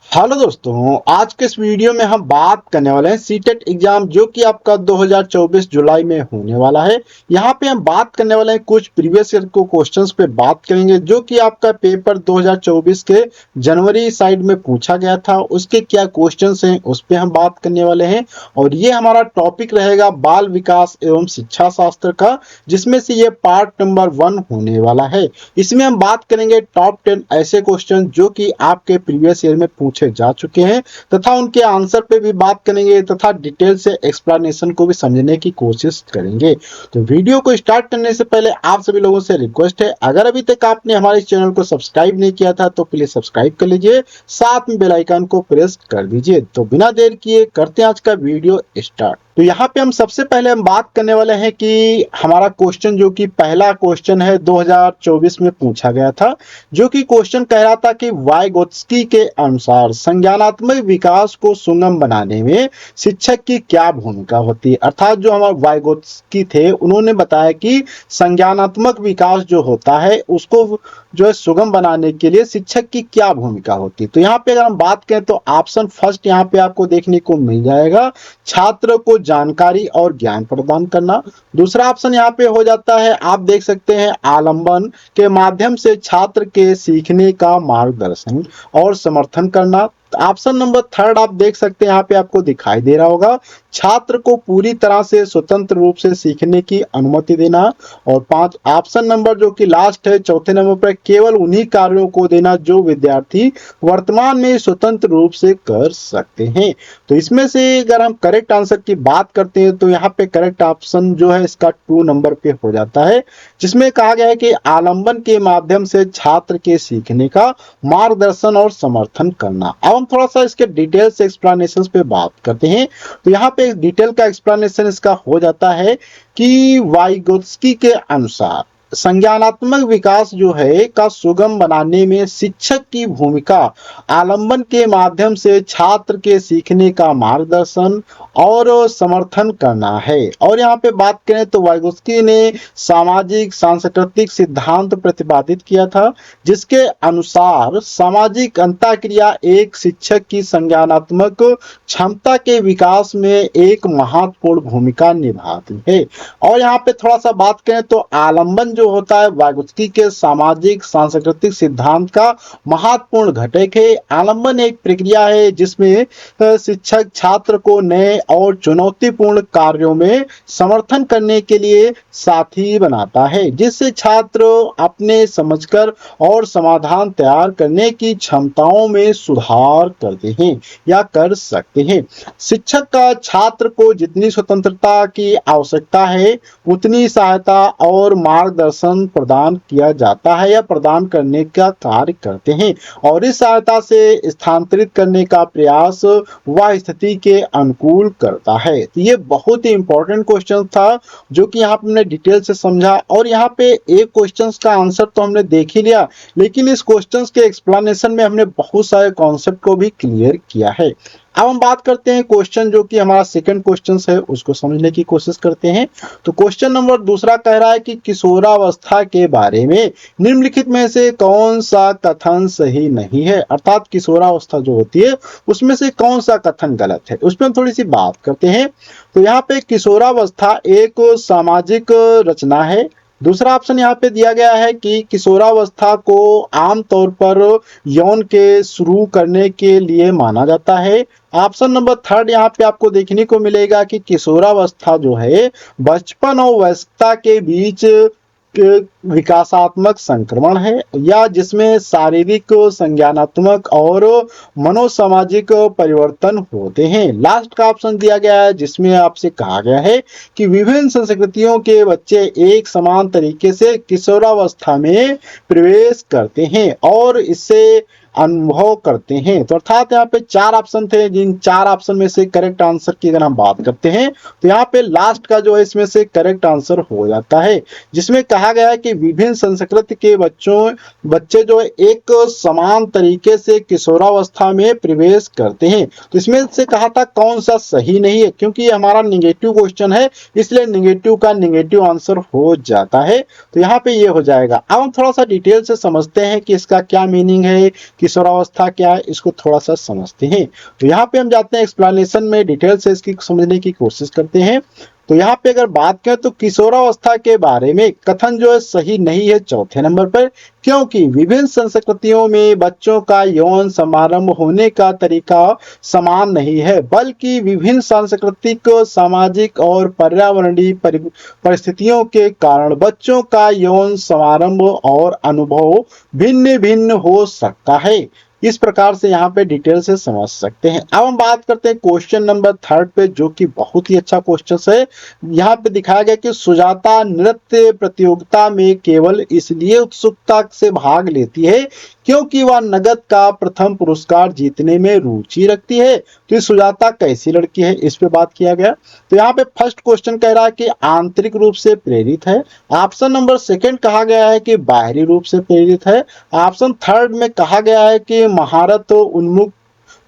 Hello दोस्तों, आज के इस वीडियो में हम बात करने वाले हैं सीटेट एग्जाम जो कि आपका 2024 जुलाई में होने वाला है। यहाँ पे हम बात करने वाले हैं कुछ प्रीवियस ईयर को क्वेश्चंस पे बात करेंगे जो कि आपका पेपर 2024 के जनवरी साइड में पूछा गया था। उसके क्या क्वेश्चंस हैं उस पे हम बात करने वाले हैं और ये हमारा टॉपिक रहेगा बाल विकास एवं शिक्षा शास्त्र का, जिसमें से ये पार्ट नंबर 1 होने वाला है। इसमें हम बात करेंगे टॉप 10 ऐसे क्वेश्चन जो कि आपके प्रीवियस ईयर में पूछे जा चुके हैं तथा उनके आंसर पे भी बात करेंगे तथा डिटेल से एक्सप्लेनेशन को भी समझने की कोशिश करेंगे। तो वीडियो को स्टार्ट करने से पहले आप सभी लोगों से रिक्वेस्ट है, अगर अभी तक आपने हमारे चैनल को सब्सक्राइब नहीं किया था तो प्लीज सब्सक्राइब कर लीजिए, साथ में बेल आइकन को प्रेस कर दीजिए। तो बिना देर किए करते हैं आज का वीडियो स्टार्ट। तो यहाँ पे हम सबसे पहले हम बात करने वाले हैं कि हमारा क्वेश्चन जो कि पहला क्वेश्चन है 2024 में पूछा गया था, जो कि क्वेश्चन कह रहा था कि वाइगोत्स्की के अनुसार संज्ञानात्मक विकास को सुगम बनाने में शिक्षक की क्या भूमिका होती है। अर्थात जो हमारे वाइगोत्स्की थे उन्होंने बताया कि संज्ञानात्मक विकास जो होता है उसको जो है सुगम बनाने के लिए शिक्षक की क्या भूमिका होती है। तो यहाँ पे अगर हम बात करें तो ऑप्शन फर्स्ट यहाँ पे आपको देखने को मिल जाएगा, छात्र को जानकारी और ज्ञान प्रदान करना। दूसरा ऑप्शन यहाँ पे हो जाता है, आप देख सकते हैं, आलंबन के माध्यम से छात्र के सीखने का मार्गदर्शन और समर्थन करना। ऑप्शन नंबर थर्ड आप देख सकते हैं, यहाँ पे आपको दिखाई दे रहा होगा, छात्र को पूरी तरह से स्वतंत्र रूप से सीखने की अनुमति देना। और पांच ऑप्शन नंबर जो कि लास्ट है चौथे नंबर पर, केवल उन्हीं कार्यों को देना जो विद्यार्थी वर्तमान में स्वतंत्र रूप से कर सकते हैं। तो इसमें से अगर हम करेक्ट आंसर की बात करते हैं तो यहाँ पे करेक्ट ऑप्शन जो है इसका 2 नंबर पे हो जाता है, जिसमें कहा गया है कि आलंबन के माध्यम से छात्र के सीखने का मार्गदर्शन और समर्थन करना। अब हम थोड़ा सा इसके डिटेल से एक्सप्लेनेशन पे बात करते हैं। तो यहाँ पे डिटेल का एक्सप्लेनेशन इसका हो जाता है कि वाइगोत्स्की के अनुसार संज्ञानात्मक विकास जो है का सुगम बनाने में शिक्षक की भूमिका आलंबन के माध्यम से छात्र के सीखने का मार्गदर्शन और समर्थन करना है। और यहाँ पे बात करें तो वाइगोत्स्की ने सामाजिक सांस्कृतिक सिद्धांत प्रतिपादित किया था, जिसके अनुसार सामाजिक अंतःक्रिया एक शिक्षक की संज्ञानात्मक क्षमता के विकास में एक महत्वपूर्ण भूमिका निभाती है। और यहाँ पे थोड़ा सा बात करें तो आलंबन जो होता है वाइगोत्स्की के सामाजिक सांस्कृतिक सिद्धांत का महत्वपूर्ण घटक है। आलंबन एक प्रक्रिया है जिसमें शिक्षक छात्र को नए और चुनौतीपूर्ण कार्यों में समर्थन करने के लिए साथी बनाता है, जिससे छात्र अपने समझकर और समाधान तैयार करने की क्षमताओं में सुधार करते हैं या कर सकते हैं। शिक्षक का छात्र को जितनी स्वतंत्रता की आवश्यकता है उतनी सहायता और मार्गदर्शन प्रदान किया जाता है या प्रदान करने का कार्य करते हैं, और इस सहायता से स्थानांतरित करने का प्रयास वह स्थिति के अनुकूल करता है। तो ये बहुत ही इंपॉर्टेंट क्वेश्चन था जो कि यहाँ पे हमने डिटेल से समझा। और यहाँ पे एक क्वेश्चन का आंसर तो हमने देख ही लिया, लेकिन इस क्वेश्चन के एक्सप्लेनेशन में हमने बहुत सारे कॉन्सेप्ट को भी क्लियर किया है। अब हम बात करते हैं क्वेश्चन जो कि हमारा सेकंड क्वेश्चन है उसको समझने की कोशिश करते हैं। तो क्वेश्चन नंबर दूसरा कह रहा है कि किशोरावस्था के बारे में निम्नलिखित में से कौन सा कथन सही नहीं है। अर्थात किशोरावस्था जो होती है उसमें से कौन सा कथन गलत है, उस पर हम थोड़ी सी बात करते हैं। तो यहाँ पे किशोरावस्था एक सामाजिक रचना है। दूसरा ऑप्शन यहाँ पे दिया गया है कि किशोरावस्था को आमतौर पर यौन के शुरू करने के लिए माना जाता है। ऑप्शन नंबर थर्ड यहाँ पे आपको देखने को मिलेगा कि किशोरावस्था जो है बचपन और वयस्कता के बीच विकासात्मक संक्रमण है, या जिसमें शारीरिक, संज्ञानात्मक और मनोसामाजिक परिवर्तन होते हैं। लास्ट का ऑप्शन दिया गया है जिसमें आपसे कहा गया है कि विभिन्न संस्कृतियों के बच्चे एक समान तरीके से किशोरावस्था में प्रवेश करते हैं और इससे अनुभव करते हैं। तो अर्थात यहाँ पे 4 ऑप्शन थे, जिन 4 ऑप्शन में से करेक्ट आंसर की अगर हम बात करते हैं तो यहाँ पे लास्ट का जो है इसमें से करेक्ट आंसर हो जाता है, जिसमें कहा गया है कि विभिन्न संस्कृति के बच्चे जो है एक समान तरीके से किशोरावस्था में प्रवेश करते हैं। तो इसमें से कहा था कौन सा सही नहीं है, क्योंकि ये हमारा निगेटिव क्वेश्चन है इसलिए निगेटिव का निगेटिव आंसर हो जाता है। तो यहाँ पे ये हो जाएगा। अब हम थोड़ा सा डिटेल से समझते हैं कि इसका क्या मीनिंग है, किशोरावस्था क्या है इसको थोड़ा सा समझते हैं। तो यहाँ पे हम जाते हैं एक्सप्लेनेशन में, डिटेल से इसकी समझने की कोशिश करते हैं। तो यहाँ पे अगर बात करें तो किशोरावस्था के बारे में कथन जो है सही नहीं है चौथे नंबर पर, क्योंकि विभिन्न संस्कृतियों में बच्चों का यौन समारंभ होने का तरीका समान नहीं है, बल्कि विभिन्न सांस्कृतिक, सामाजिक और पर्यावरणीय परिस्थितियों के कारण बच्चों का यौन समारंभ और अनुभव भिन्न भिन्न हो सकता है। इस प्रकार से यहाँ पे डिटेल से समझ सकते हैं। अब हम बात करते हैं क्वेश्चन नंबर 3 पे, जो कि बहुत ही अच्छा क्वेश्चन है। यहाँ पे दिखाया गया कि सुजाता नृत्य प्रतियोगिता में केवल इसलिए उत्सुकता से भाग लेती है क्योंकि वह नगद का प्रथम पुरस्कार जीतने में रुचि रखती है। तो ये सुजाता कैसी लड़की है, इस पे बात किया गया। तो यहाँ पे फर्स्ट क्वेश्चन कह रहा है कि आंतरिक रूप से प्रेरित है। ऑप्शन नंबर सेकंड कहा गया है कि बाहरी रूप से प्रेरित है। ऑप्शन थर्ड में कहा गया है कि महारत उन्मुख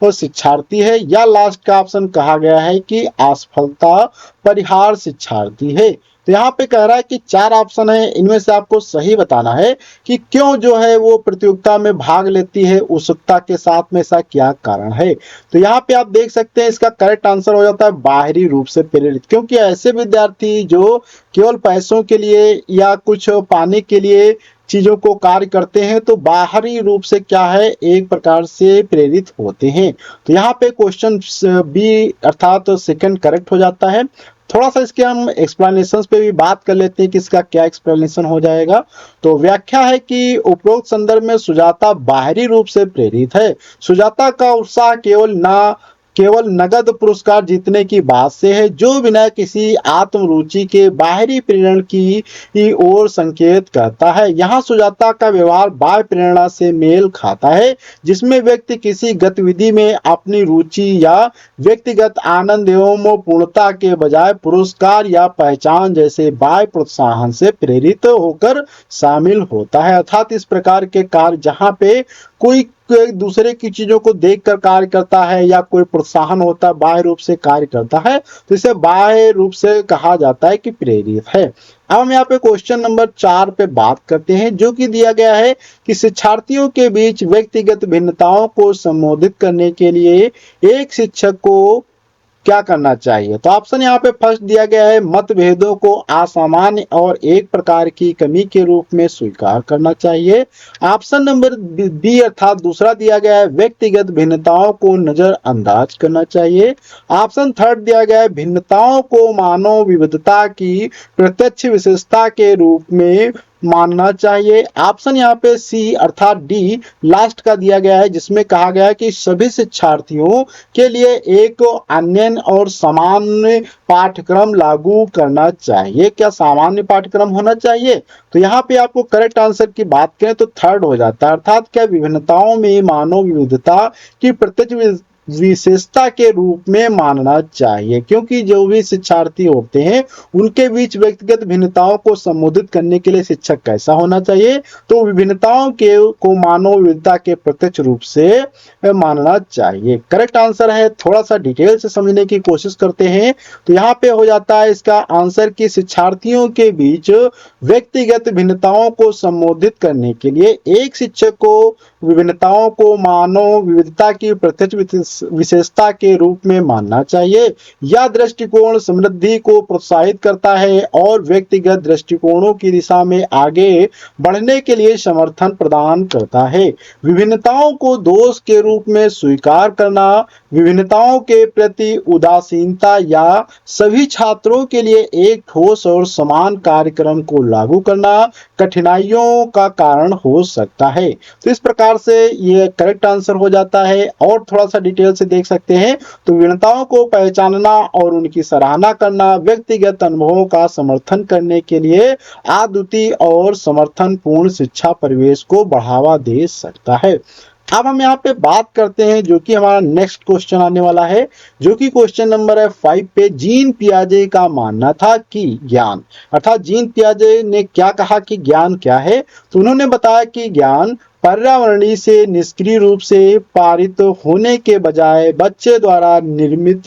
और शिक्षार्थी है, या लास्ट का ऑप्शन कहा गया है कि असफलता परिहार शिक्षार्थी है। तो यहाँ पे कह रहा है कि 4 ऑप्शन है, इनमें से आपको सही बताना है कि क्यों जो है वो प्रतियोगिता में भाग लेती है, उत्सुकता के साथ में ऐसा क्या कारण है। तो यहाँ पे आप देख सकते हैं इसका करेक्ट आंसर हो जाता है बाहरी रूप से प्रेरित, क्योंकि ऐसे विद्यार्थी जो केवल पैसों के लिए या कुछ पाने के लिए चीजों को कार्य करते हैं तो बाहरी रूप से क्या है, एक प्रकार से प्रेरित होते हैं। तो यहाँ पे क्वेश्चन बी अर्थात सेकंड करेक्ट हो जाता है। थोड़ा सा इसके हम एक्सप्लेनेशन पे भी बात कर लेते हैं कि इसका क्या एक्सप्लेनेशन हो जाएगा। तो व्याख्या है कि उपरोक्त संदर्भ में सुजाता बाहरी रूप से प्रेरित है। सुजाता का उत्साह केवल नगद पुरस्कार जीतने की बात से है, जो बिना किसी आत्मरुचि के बाहरी प्रेरणा की ओर संकेत करता है। यहाँ सुजाता का व्यवहार बाह्य प्रेरणा से मेल खाता है, जिसमें व्यक्ति किसी गतिविधि में अपनी रुचि या व्यक्तिगत आनंद एवं पूर्णता के बजाय पुरस्कार या पहचान जैसे बाह्य प्रोत्साहन से प्रेरित होकर शामिल होता है। अर्थात इस प्रकार के कार्य जहाँ पे कोई एक दूसरे की चीजों को देखकर कार्य करता है या कोई प्रोत्साहन होता है, बाह्य रूप से कार्य करता है, तो इसे बाह्य रूप से कहा जाता है कि प्रेरित है। अब हम यहाँ पे क्वेश्चन नंबर 4 पे बात करते हैं, जो कि दिया गया है कि शिक्षार्थियों के बीच व्यक्तिगत भिन्नताओं को संबोधित करने के लिए एक शिक्षक को क्या करना चाहिए। तो ऑप्शन यहाँ पे फर्स्ट दिया गया है, मतभेदों को असामान्य और एक प्रकार की कमी के रूप में स्वीकार करना चाहिए। ऑप्शन नंबर बी अर्थात दूसरा दिया गया है, व्यक्तिगत भिन्नताओं को नजरअंदाज करना चाहिए। ऑप्शन थर्ड दिया गया है, भिन्नताओं को मानव विविधता की प्रत्यक्ष विशेषता के रूप में मानना चाहिए। ऑप्शन यहाँ पे सी अर्थात डी लास्ट का दिया गया है, जिसमें कहा गया है कि सभी शिक्षार्थियों के लिए एक अन्य और सामान्य पाठ्यक्रम लागू करना चाहिए। क्या सामान्य पाठ्यक्रम होना चाहिए? तो यहाँ पे आपको करेक्ट आंसर की बात करें तो थर्ड हो जाता है, अर्थात क्या विभिन्नताओं में मानव विविधता की प्रत्यक्ष विशेषता के रूप में मानना चाहिए, क्योंकि जो भी शिक्षार्थी होते हैं उनके बीच व्यक्तिगत भिन्नताओं को संबोधित करने के लिए शिक्षक कैसा होना चाहिए, तो विभिन्नताओं के को मानव विविधता के प्रत्यक्ष रूप से मानना चाहिए। करेक्ट आंसर है। थोड़ा सा डिटेल से समझने की कोशिश करते हैं तो यहाँ पे हो जाता है इसका आंसर कि शिक्षार्थियों के बीच व्यक्तिगत भिन्नताओं को संबोधित करने के लिए एक शिक्षक को विभिन्नताओं को मानव विविधता की प्रत्यक्ष विशेषता के रूप में मानना चाहिए। यह दृष्टिकोण समृद्धि को प्रोत्साहित करता है और व्यक्तिगत दृष्टिकोणों की दिशा में आगे बढ़ने के लिए समर्थन प्रदान करता है। विभिन्नताओं को दोष के रूप में स्वीकार करना, विभिन्नताओं के प्रति उदासीनता या सभी छात्रों के लिए एक ठोस और समान कार्यक्रम को लागू करना कठिनाइयों का कारण हो सकता है। तो इस प्रकार से ये करेक्ट आंसर हो जाता है। और थोड़ा सा डिटेल से देख सकते हैं तो विभिन्नताओं को पहचानना और उनकी सराहना करना व्यक्तिगत अनुभवों का समर्थन करने के लिए अद्वितीय और समर्थन पूर्ण शिक्षा परिवेश को बढ़ावा दे सकता है। अब हम यहाँ पे बात करते हैं जो कि हमारा नेक्स्ट क्वेश्चन आने वाला है, जो कि क्वेश्चन नंबर है 5 पे। जीन पियाजे का मानना था कि ज्ञान, अर्थात जीन पियाजे ने क्या कहा कि ज्ञान क्या है, तो उन्होंने बताया कि ज्ञान पर्यावरणीय से निष्क्रिय रूप से पारित होने के बजाय बच्चे द्वारा निर्मित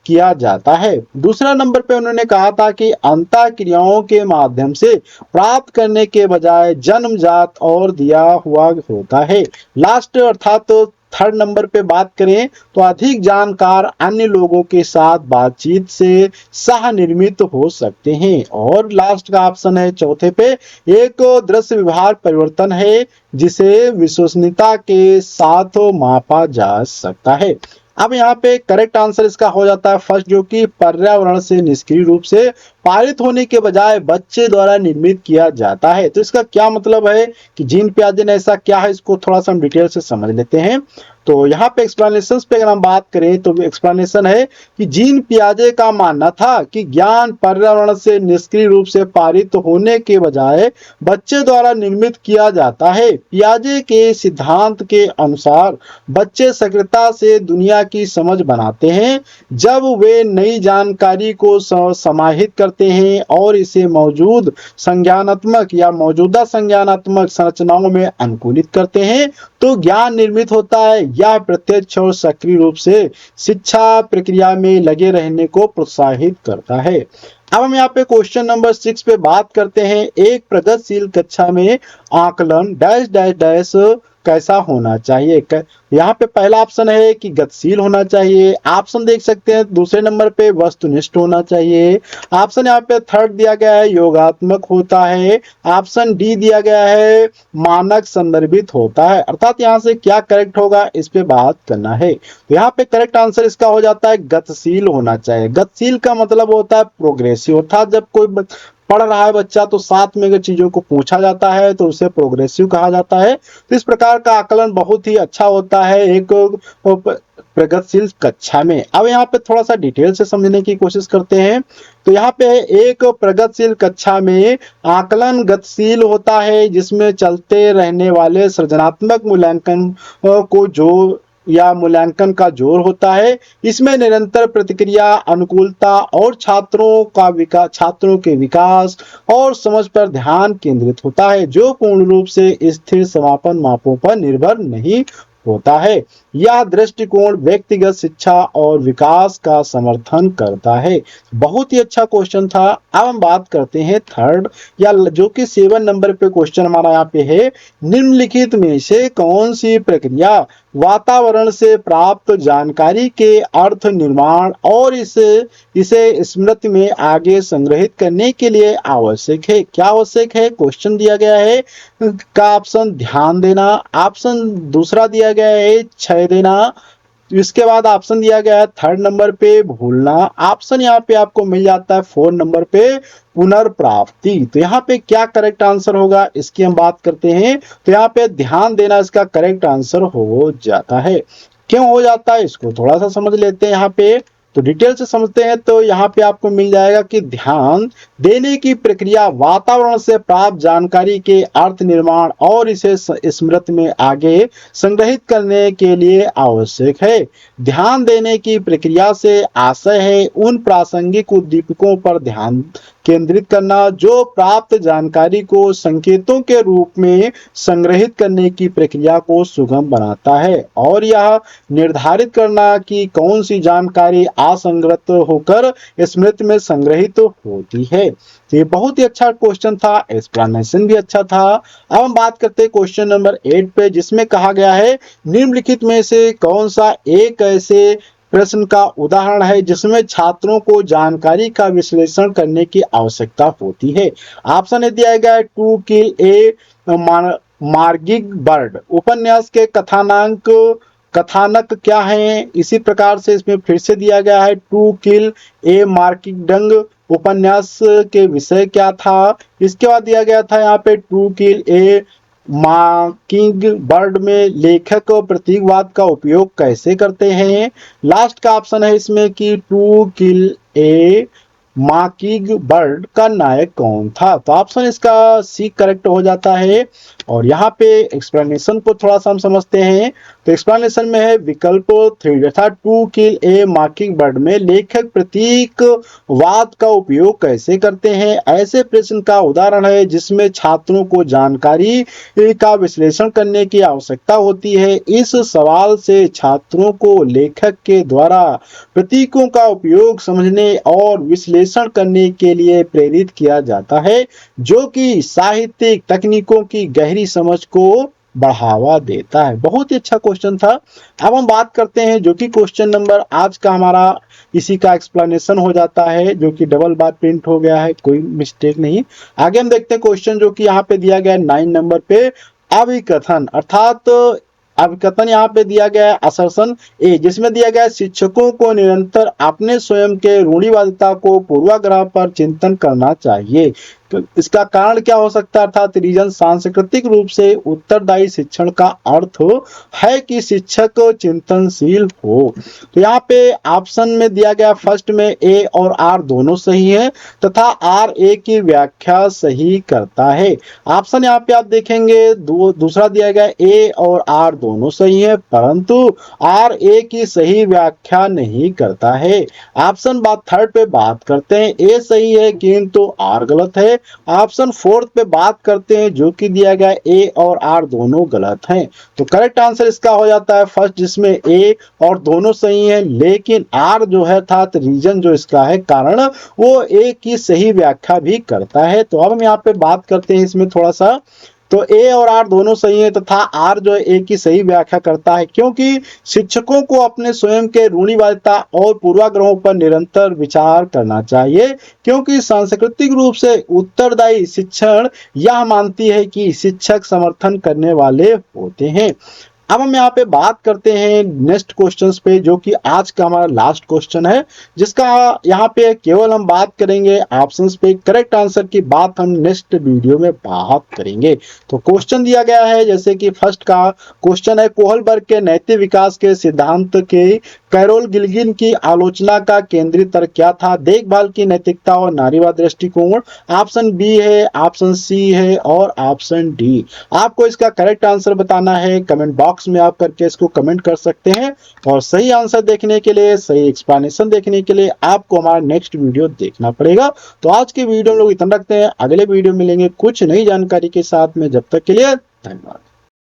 किया जाता है। दूसरा नंबर पे उन्होंने कहा था कि अंतः क्रियाओं के माध्यम से प्राप्त करने के बजाय जन्मजात और दिया हुआ होता है। लास्ट अर्थात तो थर्ड नंबर पे बात करें तो अधिक जानकार अन्य लोगों के साथ बातचीत से सह निर्मित हो सकते हैं। और लास्ट का ऑप्शन है चौथे पे, एक दृश्य व्यवहार परिवर्तन है जिसे विश्वसनीयता के साथ मापा जा सकता है। अब यहाँ पे करेक्ट आंसर इसका हो जाता है फर्स्ट, जो कि पर्यावरण से निष्क्रिय रूप से पारित होने के बजाय बच्चे द्वारा निर्मित किया जाता है। तो इसका क्या मतलब है कि जीन पियाजे ने ऐसा क्या है, इसको थोड़ा सा हम डिटेल से समझ लेते हैं। तो यहाँ पे एक्सप्लेनेशन पे अगर हम बात करें तो एक्सप्लेनेशन है कि जीन पियाजे का मानना था कि ज्ञान पर्यावरण से निष्क्रिय रूप से पारित होने के बजाय बच्चे द्वारा निर्मित किया जाता है। पियाजे के सिद्धांत के अनुसार बच्चे सक्रियता से दुनिया की समझ बनाते हैं जब वे नई जानकारी को समाहित करते हैं और इसे मौजूद संज्ञानात्मक या मौजूदा संज्ञानात्मक संरचनाओं में अनुकूलित करते हैं तो ज्ञान निर्मित होता है। यह प्रत्यक्ष और सक्रिय रूप से शिक्षा प्रक्रिया में लगे रहने को प्रोत्साहित करता है। अब हम यहाँ पे क्वेश्चन नंबर 6 पे बात करते हैं। एक प्रगतिशील कक्षा में आकलन डैश डैश डैश कैसा होना चाहिए। यहाँ पे पहला ऑप्शन है कि गतिशील होना चाहिए। ऑप्शन देख सकते हैं दूसरे नंबर पे वस्तुनिष्ठ होना चाहिए। ऑप्शन यहाँ पे थर्ड दिया गया है योगात्मक होता है। ऑप्शन डी दिया गया है मानक संदर्भित होता है। अर्थात यहाँ से क्या करेक्ट होगा इस पे बात करना है। तो यहाँ पे करेक्ट आंसर इसका हो जाता है गतिशील होना चाहिए। गतिशील का मतलब होता है प्रोग्रेसिव, अर्थात जब कोई पढ़ रहा है बच्चा तो साथ में अगर चीजों को पूछा जाता है तो उसे प्रोग्रेसिव कहा जाता है। तो इस प्रकार का आकलन बहुत ही अच्छा होता है एक प्रगतिशील कक्षा में। अब यहाँ पे थोड़ा सा डिटेल से समझने की कोशिश करते हैं। तो यहाँ पे एक प्रगतिशील कक्षा में आकलन गतिशील होता है जिसमें चलते रहने वाले सृजनात्मक मूल्यांकन को जो या मूल्यांकन का जोर होता है। इसमें निरंतर प्रतिक्रिया अनुकूलता और छात्रों के विकास और समझ पर ध्यान केंद्रित होता है जो पूर्ण रूप से स्थिर समापन मापों पर निर्भर नहीं होता है। यह दृष्टिकोण व्यक्तिगत शिक्षा और विकास का समर्थन करता है। बहुत ही अच्छा क्वेश्चन था। अब हम बात करते हैं थर्ड या जो कि 7 नंबर पे क्वेश्चन हमारा यहाँ पे है। निम्नलिखित में से कौन सी प्रक्रिया वातावरण से प्राप्त जानकारी के अर्थ निर्माण और इसे स्मृति में आगे संग्रहित करने के लिए आवश्यक है। क्या आवश्यक है क्वेश्चन दिया गया है का ऑप्शन ध्यान देना, ऑप्शन दूसरा दिया गया है क्षय देना, इसके बाद ऑप्शन दिया गया है थर्ड नंबर पे भूलना, ऑप्शन यहाँ पे आपको मिल जाता है 4 नंबर पे पुनर्प्राप्ति। तो यहाँ पे क्या करेक्ट आंसर होगा इसकी हम बात करते हैं। तो यहाँ पे ध्यान देना इसका करेक्ट आंसर हो जाता है। क्यों हो जाता है इसको थोड़ा सा समझ लेते हैं। यहाँ पे तो डिटेल से समझते हैं। तो यहाँ पे आपको मिल जाएगा कि ध्यान देने की प्रक्रिया वातावरण से प्राप्त जानकारी के अर्थ निर्माण और इसे स्मृति में आगे संग्रहित करने के लिए आवश्यक है। ध्यान देने की प्रक्रिया से आशय है उन प्रासंगिक उद्दीपकों पर ध्यान केंद्रित करना जो प्राप्त जानकारी को संकेतों के रूप में संग्रहित करने की प्रक्रिया को सुगम बनाता है और यह निर्धारित करना कि कौन सी जानकारी असंगत होकर स्मृति में संग्रहित होती है। तो ये बहुत ही अच्छा क्वेश्चन था, एक्सप्लेनेशन भी अच्छा था। अब हम बात करते हैं क्वेश्चन नंबर 8 पे जिसमें कहा गया है निम्नलिखित में से कौन सा एक ऐसे प्रश्न का उदाहरण है जिसमें छात्रों को जानकारी का विश्लेषण करने की आवश्यकता होती है। ऑप्शन दिया गया है to kill A Marging bird. उपन्यास के कथानक क्या हैं, इसी प्रकार से इसमें फिर से दिया गया है टू किल ए मार्किंग डंग। उपन्यास के विषय क्या था। इसके बाद दिया गया था यहाँ पे to kill a mockingbird में लेखक प्रतीकवाद का उपयोग कैसे करते हैं। लास्ट का ऑप्शन है इसमें कि टू किल ए मॉकिंग बर्ड का नायक कौन था? तो ऑप्शन इसका सी करेक्ट हो जाता है। और यहाँ पे एक्सप्लेनेशन को थोड़ा सा हम समझते हैं। तो एक्सप्लेनेशन में है विकल्प 3 अर्थात टू किल ए मॉकिंग बर्ड में लेखक प्रतीक वाद का उपयोग कैसे करते हैं? ऐसे प्रश्न का उदाहरण है जिसमें छात्रों को जानकारी का विश्लेषण करने की आवश्यकता होती है। इस सवाल से छात्रों को लेखक के द्वारा प्रतीकों का उपयोग समझने और विश्लेषण करने के लिए प्रेरित किया जाता है, जो कि साहित्यिक तकनीकों की गहरी समझ को बढ़ावा देता है। बहुत ही अच्छा क्वेश्चन था। अब हम बात करते हैं जो कि क्वेश्चन नंबर आज का हमारा इसी का एक्सप्लेनेशन हो जाता है, जो कि डबल बार प्रिंट हो गया है, कोई मिस्टेक नहीं। आगे हम देखते हैं क्वेश्चन जो कि यहाँ पे दिया गया है 9 नंबर पे। अभिकथन अर्थात अभिकथन यहाँ पे दिया गया है असर्शन ए, जिसमें दिया गया है शिक्षकों को निरंतर अपने स्वयं के रूढ़िवादिता को पूर्वाग्रह पर चिंतन करना चाहिए। तो इसका कारण क्या हो सकता है? अर्थात रीजन सांस्कृतिक रूप से उत्तरदायी शिक्षण का अर्थ है कि शिक्षक चिंतनशील हो। तो यहाँ पे ऑप्शन में दिया गया फर्स्ट में ए और आर दोनों सही है तथा आर ए की व्याख्या सही करता है। ऑप्शन यहाँ पे आप देखेंगे दूसरा दिया गया ए और आर दोनों सही है, परंतु आर ए की सही व्याख्या नहीं करता है। ऑप्शन बात थर्ड पे बात करते हैं, ए सही है किंतु आर गलत है। ऑप्शन फोर्थ पे बात करते हैं जो कि दिया गया ए और आर दोनों गलत हैं। तो करेक्ट आंसर इसका हो जाता है फर्स्ट, जिसमें ए और दोनों सही है लेकिन आर जो है था रीजन जो इसका है कारण वो ए की सही व्याख्या भी करता है। तो अब हम यहाँ पे बात करते हैं इसमें थोड़ा सा। तो ए और आर दोनों सही है तथा आर जो है ए की सही व्याख्या करता है, क्योंकि शिक्षकों को अपने स्वयं के रूढ़िवादिता और पूर्वाग्रहों पर निरंतर विचार करना चाहिए, क्योंकि सांस्कृतिक रूप से उत्तरदायी शिक्षण यह मानती है कि शिक्षक समर्थन करने वाले होते हैं। अब हम यहाँ पे बात करते हैं नेक्स्ट क्वेश्चंस पे, जो कि आज का हमारा लास्ट क्वेश्चन है, जिसका यहाँ पे केवल हम बात करेंगे ऑप्शंस पे। करेक्ट आंसर की बात हम नेक्स्ट वीडियो में बात करेंगे। तो क्वेश्चन दिया गया है जैसे कि फर्स्ट का क्वेश्चन है, कोहलबर्ग के नैतिक विकास के सिद्धांत के कैरोल गिल्गिन की आलोचना का केंद्रीय तर्क क्या था? देखभाल की नैतिकता और नारीवाद दृष्टिकोण। ऑप्शन बी है, ऑप्शन सी है और ऑप्शन डी। आपको इसका करेक्ट आंसर बताना है। कमेंट बॉक्स में आप करके इसको कमेंट कर सकते हैं। और सही आंसर देखने के लिए, सही एक्सप्लेनेशन देखने के लिए आपको हमारा नेक्स्ट वीडियो देखना पड़ेगा। तो आज की वीडियो में लोग इतना रखते हैं, अगले वीडियो मिलेंगे कुछ नई जानकारी के साथ में। जब तक के लिए धन्यवाद।